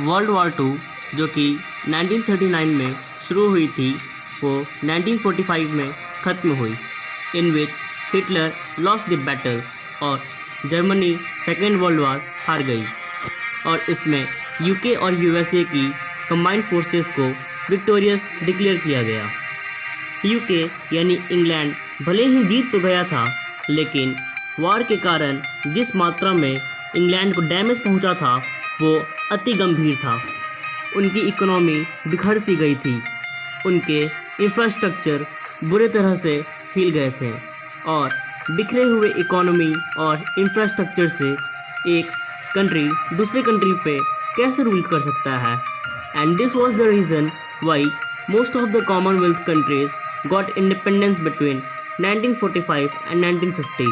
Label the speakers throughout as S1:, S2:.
S1: World war to जो कि 1939 में शुरू हुई थी वो 1945 में ख़त्म हुई, इन विच हिटलर लॉस्ट द बैटल और जर्मनी सेकेंड वर्ल्ड वॉर हार गई और इसमें यूके और यूएसए की कंबाइंड फोर्सेस को विक्टोरियस डिक्लेयर किया गया। यूके यानी इंग्लैंड भले ही जीत तो गया था, लेकिन वॉर के कारण जिस मात्रा में इंग्लैंड को डैमेज पहुंचा था वो अति गंभीर था। उनकी इकोनॉमी बिखर सी गई थी, उनके इंफ्रास्ट्रक्चर बुरे तरह से हिल गए थे और बिखरे हुए इकोनॉमी और इंफ्रास्ट्रक्चर से एक कंट्री दूसरे कंट्री पे कैसे रूल कर सकता है। And this was the reason why most of the Commonwealth countries got independence between 1945 and 1950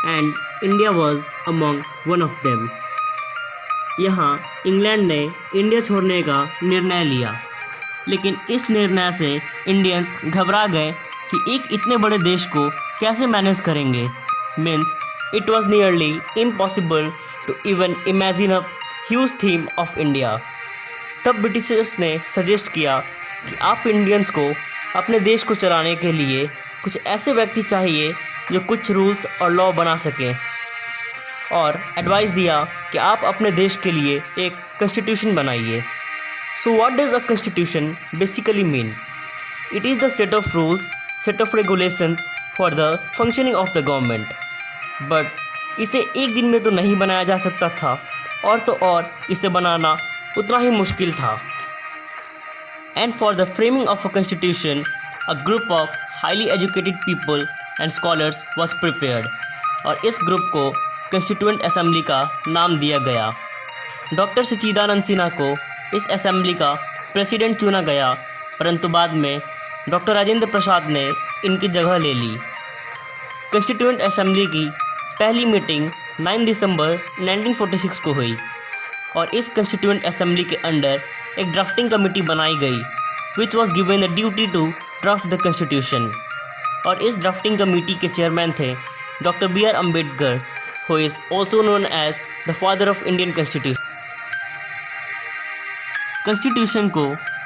S1: and India was among one of them। यहाँ इंग्लैंड ने इंडिया छोड़ने का निर्णय लिया, लेकिन इस निर्णय से इंडियंस घबरा गए कि एक इतने बड़े देश को कैसे मैनेज करेंगे। Means it was nearly impossible to even imagine a huge theme of India. तब ब्रिटिशर्स ने सजेस्ट किया कि आप इंडियंस को अपने देश को चलाने के लिए कुछ ऐसे व्यक्ति चाहिए जो कुछ रूल्स और लॉ बना सकें, और एडवाइस दिया कि आप अपने देश के लिए एक कॉन्स्टिट्यूशन बनाइए। So what does a constitution basically mean? It is the set of rules, set of regulations for the functioning of the government. But इसे एक दिन में तो नहीं बनाया जा सकता था, और तो और इसे बनाना उतना ही मुश्किल था। And for the framing of a constitution a group of highly educated people and scholars was prepared, और इस ग्रुप को कॉन्स्टिट्यूएंट असेंबली का नाम दिया गया। डॉक्टर सच्चिदानंद सिन्हा को इस असेंबली का प्रेसिडेंट चुना गया, परंतु बाद में डॉक्टर राजेंद्र प्रसाद ने इनकी जगह ले ली। कॉन्स्टिट्यूएंट असेंबली की पहली मीटिंग 9 दिसंबर 1946 को हुई और इस कॉन्स्टिट्यूएंट असेंबली के अंडर एक ड्राफ्टिंग कमेटी बनाई गई which was given the duty to draft the constitution. और इस ड्राफ्टिंग कमेटी के चेयरमैन थे doctor B R Ambedkar, who is also known as the father of Indian Constitution। Constitution को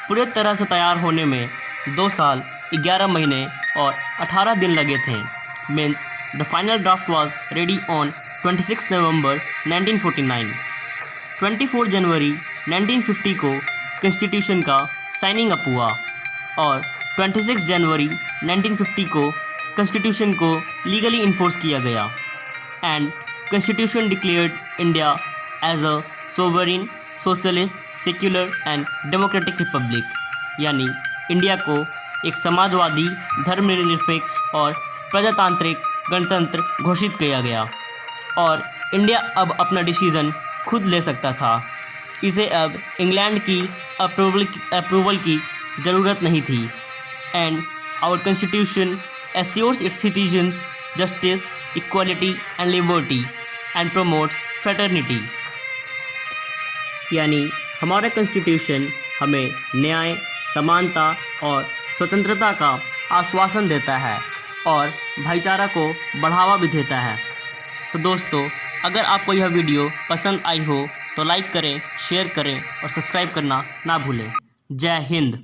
S1: पूरे तरह से तैयार होने में 2 साल 11 महीने और 18 दिन लगे थे। Means the final draft was ready on 26 नवंबर 1949। 24 जनवरी 1950 को कॉन्स्टिट्यूशन का साइनिंग अप हुआ और 26 जनवरी 1950 को कॉन्स्टिट्यूशन को लीगली इन्फोर्स किया गया। And Constitution declared India as a sovereign, socialist, secular and democratic republic, यानी इंडिया को एक समाजवादी, धर्मनिरपेक्ष और प्रजातांत्रिक गणतंत्र घोषित किया गया और इंडिया अब अपना डिसीज़न खुद ले सकता था। इसे अब इंग्लैंड की अप्रूवल की ज़रूरत नहीं थी। And our constitution assures its citizens justice, equality and liberty and promote fraternity, यानी हमारा कॉन्स्टिट्यूशन हमें न्याय, समानता और स्वतंत्रता का आश्वासन देता है और भाईचारा को बढ़ावा भी देता है। तो दोस्तों, अगर आपको यह वीडियो पसंद आई हो तो लाइक करें, शेयर करें और सब्सक्राइब करना ना भूलें। जय हिंद।